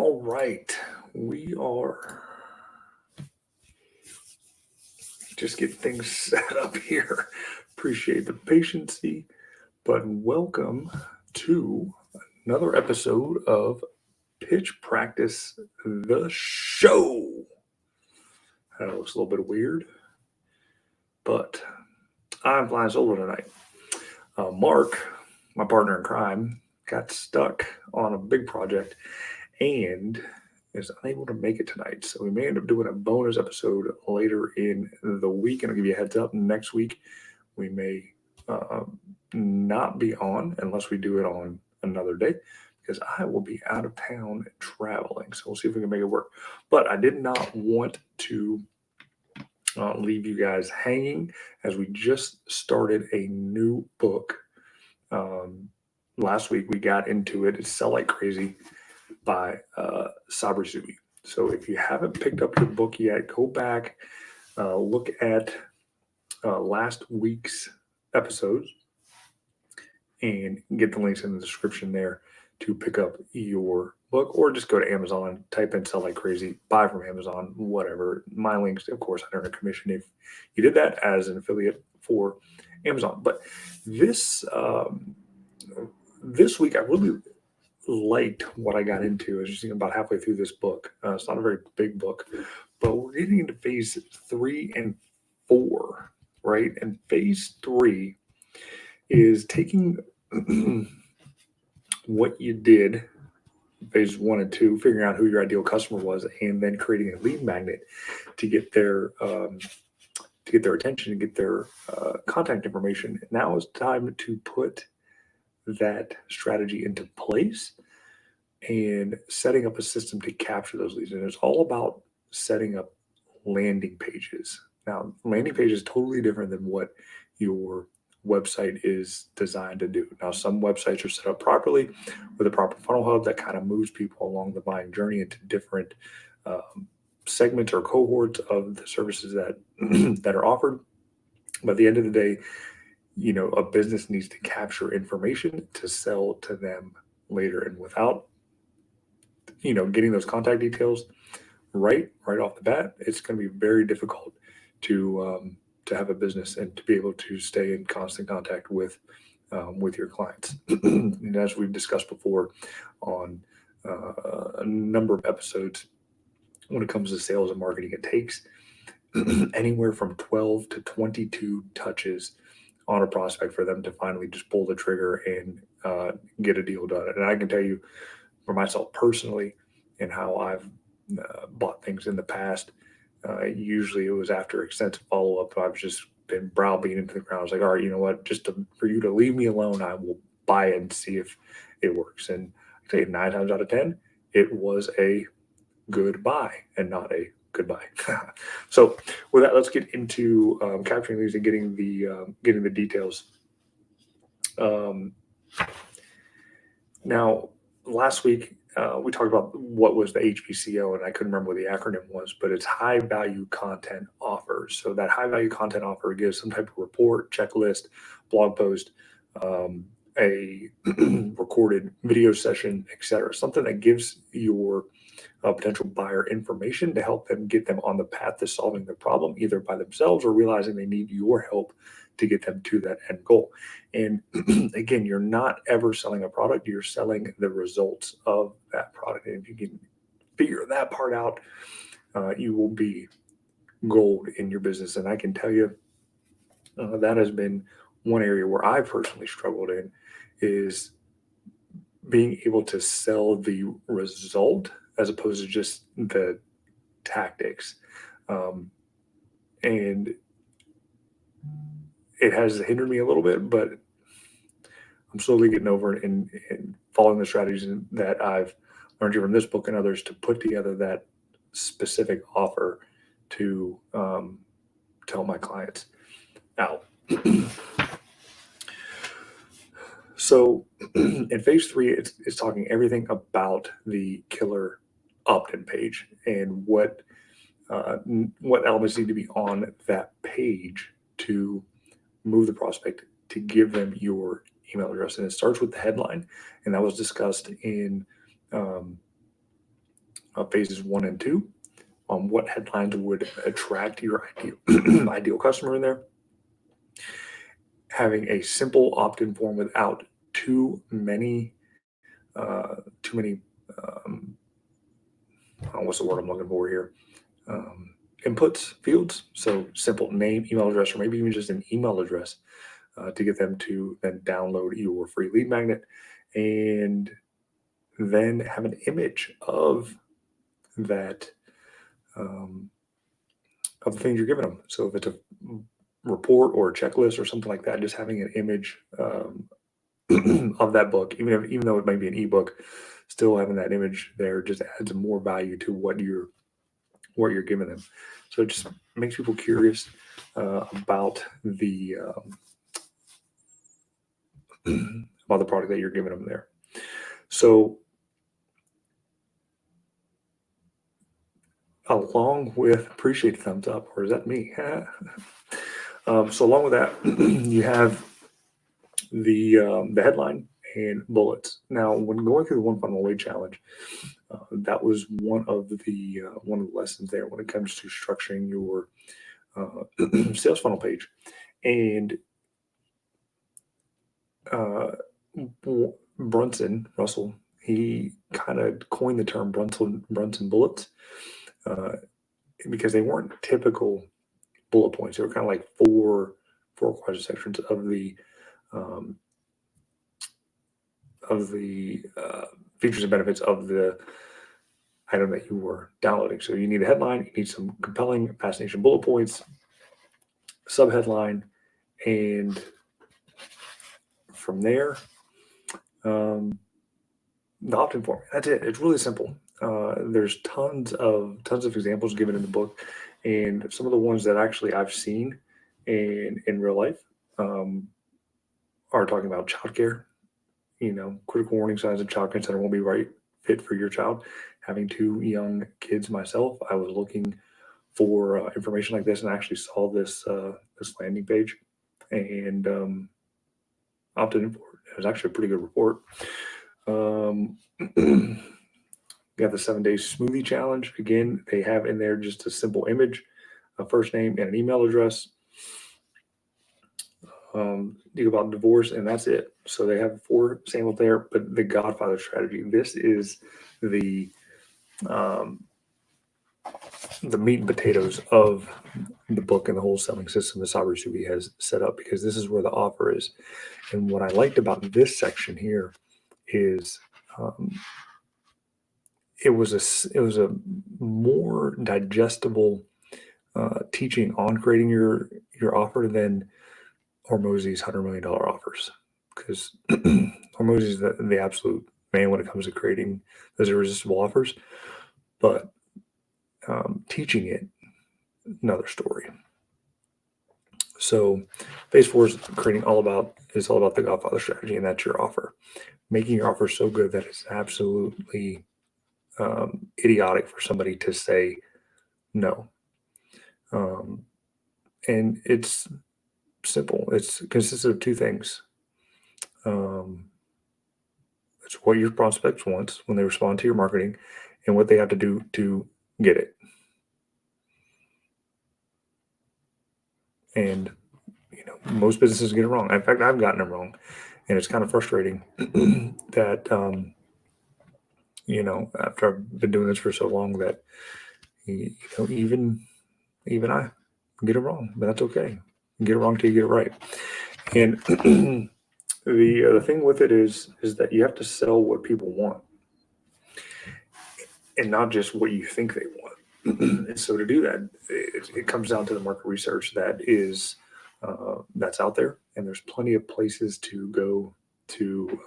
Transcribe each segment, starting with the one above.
All right, we are just getting things set up here. Appreciate the patience, but welcome to another episode of Pitch Practice, the show. That looks a little bit weird, but I'm flying solo tonight. Mark, my partner in crime, got stuck on a big project and is unable to make it tonight. So we may end up doing a bonus episode later in the week. And I'll give you a heads up. Next week, we may not be on unless we do it on another day because I will be out of town traveling. So we'll see if we can make it work. But I did not want to leave you guys hanging as we just started a new book. Last week we got into it. It's Sell Like Crazy by Sabri Suby. So if you haven't picked up your book yet, go back, look at last week's episodes and get the links in the description there to pick up your book, or just go to Amazon, type in Sell Like Crazy, buy from Amazon, whatever. My links, of course, I earn a commission if you did that as an affiliate for Amazon. But this week, I really liked what I got into. I was just about halfway through this book. It's not a very big book, but we're getting into phase 3 and 4, right? And phase 3 is taking what you did, phase 1 and 2, figuring out who your ideal customer was, and then creating a lead magnet to get their attention and get their contact information. Now it's time to put that strategy into place and setting up a system to capture those leads. And it's all about setting up landing pages. Now, landing page is totally different than what your website is designed to do. Now, some websites are set up properly with a proper funnel hub that kind of moves people along the buying journey into different segments or cohorts of the services that that are offered. But at the end of the day, a business needs to capture information to sell to them later. And without, getting those contact details right off the bat, it's going to be very difficult to have a business and to be able to stay in constant contact with your clients. And as we've discussed before on a number of episodes, when it comes to sales and marketing, it takes anywhere from 12 to 22 touches on a prospect for them to finally just pull the trigger and get a deal done. And I can tell you for myself personally and how I've bought things in the past, usually it was after extensive follow-up. I've just been browbeaten into the ground. I was like, all right, you know what, for you to leave me alone, I will buy it and see if it works. And I tell you, 9 times out of 10, it was a good buy and not a goodbye. So with that, let's get into capturing these and getting the details. Now, last week we talked about what was the HVCO, and I couldn't remember what the acronym was, but it's high value content offer. So that high value content offer gives some type of report, checklist, blog post, a recorded video session, etc. Something that gives your potential buyer information to help them get them on the path to solving their problem, either by themselves or realizing they need your help to get them to that end goal. And again, you're not ever selling a product, you're selling the results of that product. And if you can figure that part out, you will be gold in your business. And I can tell you that has been one area where I personally struggled in, is being able to sell the result as opposed to just the tactics. And it has hindered me a little bit, but I'm slowly getting over it and following the strategies that I've learned from this book and others to put together that specific offer to tell my clients. Now, so in phase 3, it's talking everything about the killer opt-in page and what elements need to be on that page to move the prospect to give them your email address. And it starts with the headline, and that was discussed in phases 1 and 2 on what headlines would attract your ideal customer in there. Having a simple opt-in form without too many what's the word I'm looking for here? Inputs fields. So simple name, email address, or maybe even just an email address to get them to then download your free lead magnet, and then have an image of that of the things you're giving them. So if it's a report or a checklist or something like that, just having an image of that book, even though it might be an ebook, still having that image there just adds more value to what you're giving them. So it just makes people curious about the about the product that you're giving them there. So along with, appreciate the thumbs up, or is that me? So along with that, you have the headline and bullets. Now, when going through the One Funnel Away challenge, that was one of the lessons there when it comes to structuring your sales funnel page. And Russell, he kind of coined the term Brunson bullets because they weren't typical bullet points. They were kind of like four quadrant sections of the features and benefits of the item that you were downloading. So you need a headline, you need some compelling fascination bullet points, subheadline, and from there, the opt-in form. That's it. It's really simple. There's tons of examples given in the book, and some of the ones that actually I've seen in real life are talking about childcare. Critical warning signs of childcare center won't be right fit for your child. Having 2 young kids myself, I was looking for information like this, and I actually saw this landing page and opted in for it. It was actually a pretty good report. You have the 7-day smoothie challenge. Again, they have in there just a simple image, a first name, and an email address. You go about divorce, and that's it. So they have 4 samples there. But the Godfather Strategy, this is the meat and potatoes of the book and the whole selling system that Sabri Suby has set up, because this is where the offer is. And what I liked about this section here is it was a more digestible teaching on creating your offer than Hormozi's $100 million offers, because Hormozi is the absolute man when it comes to creating those irresistible offers. But teaching it, another story. So phase 4 is all about the Godfather Strategy, and that's your offer. Making your offer so good that it's absolutely idiotic for somebody to say no. And it's simple. It consists of 2 things. It's what your prospects want when they respond to your marketing, and what they have to do to get it. And most businesses get it wrong. In fact, I've gotten it wrong, and it's kind of frustrating that after I've been doing this for so long, that even I get it wrong, but that's okay. You get it wrong till you get it right. And the thing with it is that you have to sell what people want, and not just what you think they want. And so to do that, it comes down to the market research that is that's out there, and there's plenty of places to go to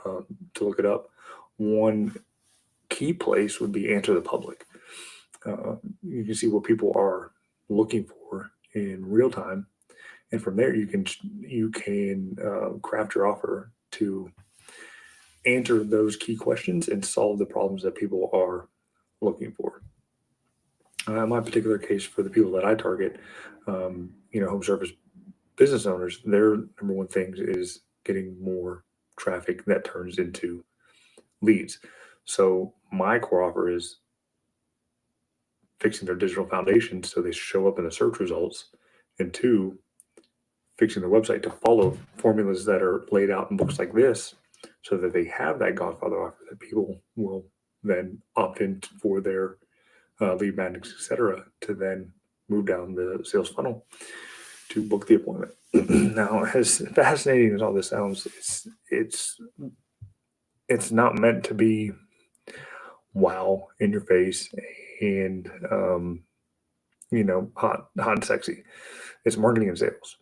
look it up. One key place would be Answer the Public. You can see what people are looking for in real time, and from there you can craft your offer to answer those key questions and solve the problems that people are looking for. In my particular case, for the people that I target, home service business owners, their number one thing is getting more traffic that turns into leads. So my core offer is fixing their digital foundation so they show up in the search results, and two, fixing their website to follow formulas that are laid out in books like this so that they have that Godfather offer that people will then opt in for their lead magnets, etc., to then move down the sales funnel to book the appointment. Now, as fascinating as all this sounds, it's not meant to be wow in your face and hot and sexy. It's marketing and sales.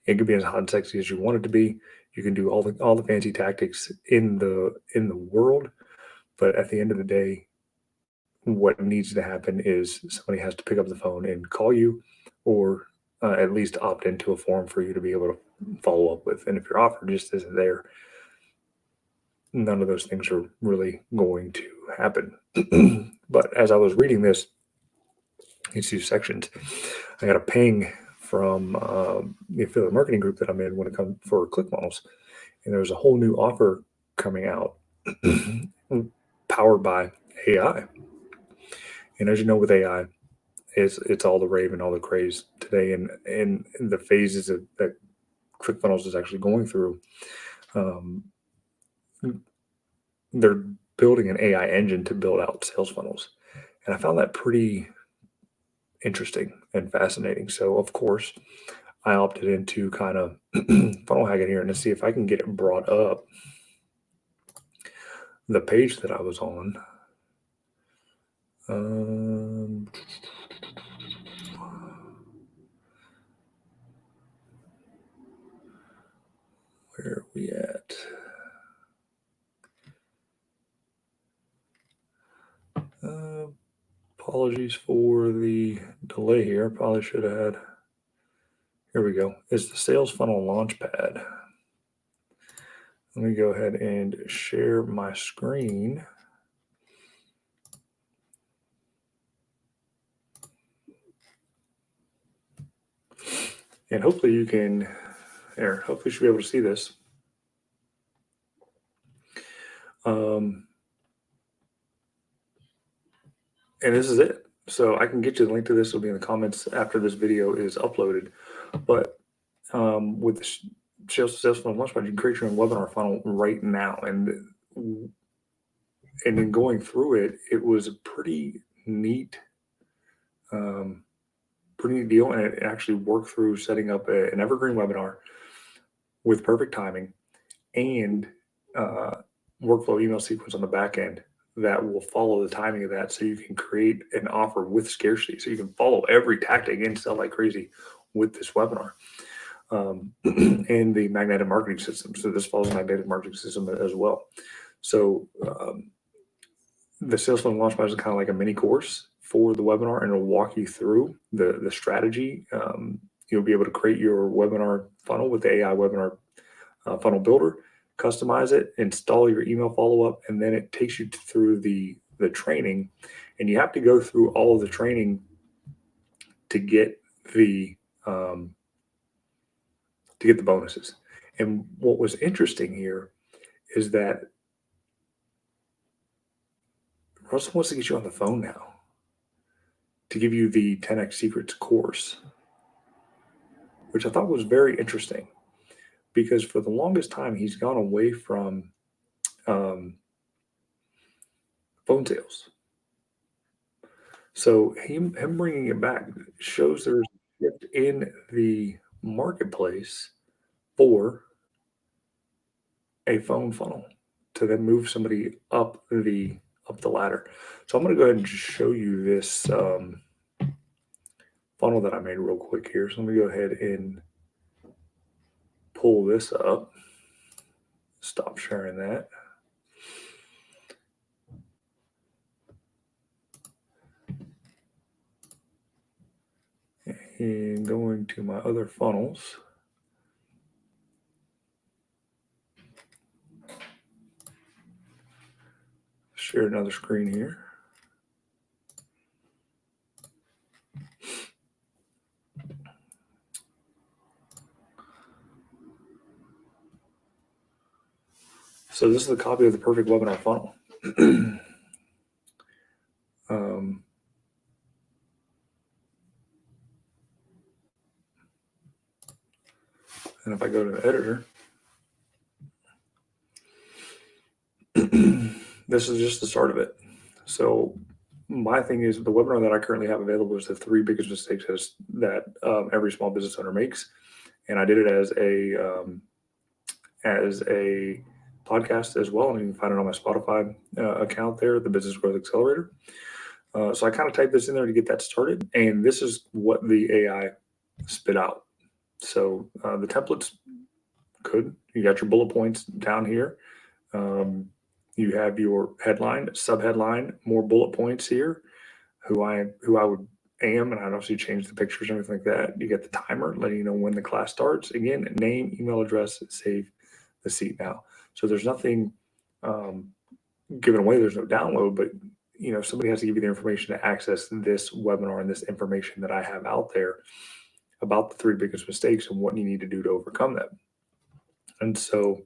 It can be as hot and sexy as you want it to be. You can do all the fancy tactics in the world, but at the end of the day, what needs to happen is somebody has to pick up the phone and call you, or at least opt into a form for you to be able to follow up with. And if your offer just isn't there, none of those things are really going to happen. But as I was reading this, these two sections, I got a ping from the affiliate marketing group that I'm in when it comes for ClickFunnels, and there's a whole new offer coming out powered by AI. And as you know, with AI, it's all the rave and all the craze today, and the phases that ClickFunnels is actually going through. They're building an AI engine to build out sales funnels, and I found that pretty interesting and fascinating. So, of course, I opted into kind of funnel hacking here and to see if I can get it brought up. The page that I was on. Where are we at? Apologies for the delay here. Probably should have had. Here we go. It's the sales funnel launchpad. Let me go ahead and share my screen. And hopefully you can, hopefully you should be able to see this. And this is it. So I can get you the link to this. It'll be in the comments after this video is uploaded. But with the sales funnel launchpad, you can create your own webinar funnel right now. And in going through it, it was a pretty neat deal, and it actually worked through setting up an evergreen webinar with perfect timing and workflow email sequence on the back end that will follow the timing of that, so you can create an offer with scarcity. So you can follow every tactic and sell like crazy with this webinar. And the magnetic marketing system. So this follows the magnetic marketing system as well. So the sales funnel launchpad is kind of like a mini course for the webinar, and it'll walk you through the strategy. You'll be able to create your webinar funnel with the AI webinar funnel builder, customize it, install your email follow-up, and then it takes you through the training. And you have to go through all of the training to get the bonuses. And what was interesting here is that Russell wants to get you on the phone now to give you the 10x Secrets course, which I thought was very interesting, because for the longest time he's gone away from phone sales. So him bringing it back shows there's a shift in the marketplace for a phone funnel to then move somebody up the ladder. So I'm going to go ahead and just show you this funnel that I made real quick here. So let me go ahead and pull this up. Stop sharing that. And going to my other funnels. Share another screen here. So this is a copy of the perfect webinar funnel. And if I go to the editor, this is just the start of it. So my thing is the webinar that I currently have available is the 3 biggest mistakes that every small business owner makes. And I did it as a podcast as well. And you can find it on my Spotify account there, the Business Growth Accelerator. So I kind of typed this in there to get that started. And this is what the AI spit out. So the template's good. You got your bullet points down here. You have your headline, subheadline, more bullet points here, who I would am, and I'd obviously change the pictures and everything like that. You get the timer letting you know when the class starts. Again, name, email address, save the seat now. So there's nothing given away. There's no download, but somebody has to give you the information to access this webinar and this information that I have out there about the 3 biggest mistakes and what you need to do to overcome them. And so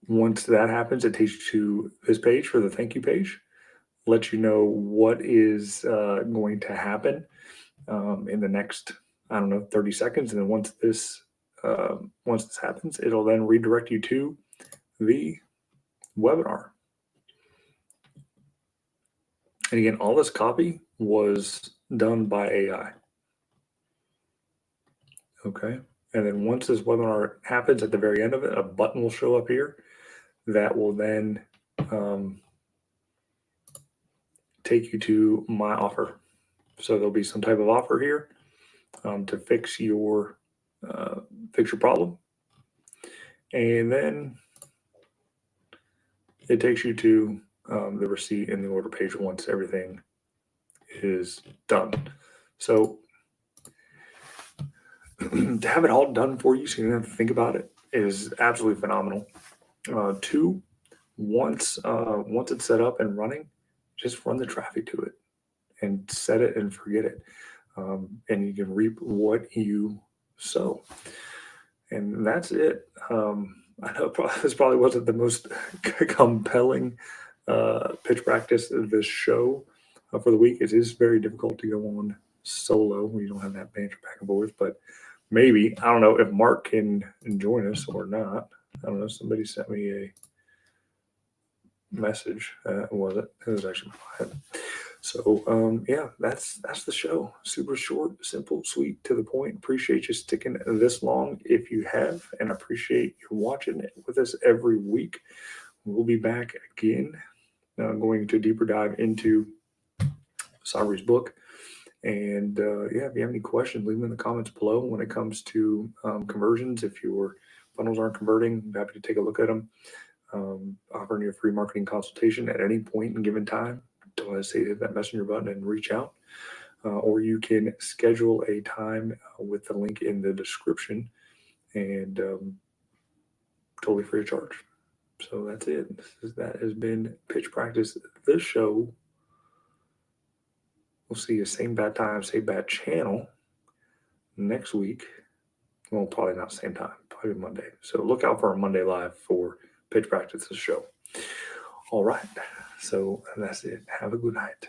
once that happens, it takes you to this page for the thank you page, lets you know what is going to happen in the next, 30 seconds. And then once this happens, it'll then redirect you to the webinar. And again, all this copy was done by AI. Okay. And then once this webinar happens, at the very end of it, a button will show up here that will then take you to my offer. So there'll be some type of offer here to fix your problem. And then it takes you to the receipt and the order page once everything is done. So to have it all done for you so you don't have to think about it is absolutely phenomenal. 2, once it's set up and running, just run the traffic to it and set it and forget it. And you can reap what you sow. And that's it. I know this probably wasn't the most compelling pitch practice of this show for the week. It is very difficult to go on solo when you don't have that banter back and forth, but maybe, I don't know if Mark can join us or not. I don't know. Somebody sent me a message. It was actually quiet. So yeah, that's the show. Super short, simple, sweet, to the point. Appreciate you sticking this long if you have, and appreciate you watching it with us every week. We'll be back again, going to deeper dive into Sabri's book. And yeah, if you have any questions, leave them in the comments below when it comes to conversions. If your funnels aren't converting, I'm happy to take a look at them. Offering you a free marketing consultation at any point in given time. Don't hesitate to hit that messenger button and reach out. Or you can schedule a time with the link in the description, and totally free of charge. So that's it. That has been Pitch Practice, the show. We'll see you same bad time, same bad channel next week. Well, probably not same time, probably Monday. So look out for a Monday live for Pitch Practice, the show. All right. So that's it. Have a good night.